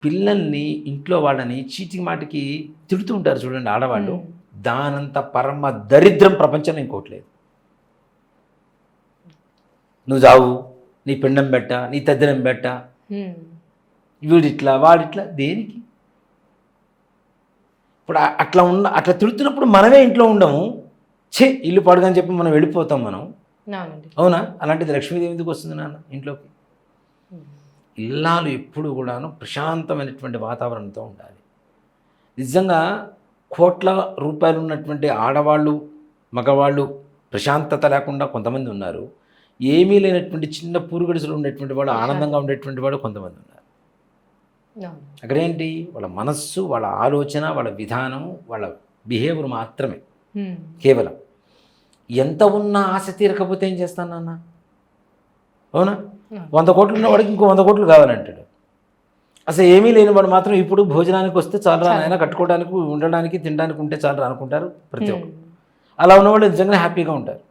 పిల్లల్ని ఇంట్లో వాళ్ళని చీటికి మాటికి తిడుతూ ఉంటారు చూడండి ఆడవాళ్ళు. దానంత పరమ దరిద్రం ప్రపంచంలో ఇంకోటి లేదు. నువ్వు చావు, నీ పిండం పెట్ట, నీ తద్దినం పెట్ట, వీడిట్లా వాడిట్లా దేనికి? ఇప్పుడు అట్లా తిడుతున్నప్పుడు మనమే ఇంట్లో ఉండము. ఇల్లు పడుగని చెప్పి మనం వెళ్ళిపోతాం మనం. అవునా? అలాంటిది లక్ష్మీదేవి ఎందుకు వస్తుంది నాన్న ఇంట్లోకి? ఇల్లాలు ఎప్పుడు కూడాను ప్రశాంతమైనటువంటి వాతావరణంతో ఉండాలి. నిజంగా కోట్ల రూపాయలు ఉన్నటువంటి ఆడవాళ్ళు, మగవాళ్ళు ప్రశాంతత లేకుండా కొంతమంది ఉన్నారు. ఏమీ లేనటువంటి చిన్న పూరుగడుసులు ఉండేటువంటి వాళ్ళు, ఆనందంగా ఉండేటువంటి వాళ్ళు కొంతమంది ఉన్నారు. అక్కడేంటి వాళ్ళ మనస్సు, వాళ్ళ ఆలోచన, వాళ్ళ విధానం, వాళ్ళ బిహేవియర్ మాత్రమే కేవలం. ఎంత ఉన్నా ఆశ తీరకపోతే ఏం చేస్తాను నాన్న? అవునా? 100 కోట్లు ఉన్నవాడికి ఇంకో 100 కోట్లు కావాలంటాడు. అసలు ఏమీ లేనివాడు మాత్రం ఇప్పుడు భోజనానికి వస్తే చాలు రా నాయన, కట్టుకోవడానికి, ఉండడానికి, తినడానికి ఉంటే చాలు రా అనుకుంటారు ప్రతి ఒక్కరు. అలా ఉన్నవాళ్ళు నిజంగా హ్యాపీగా ఉంటారు.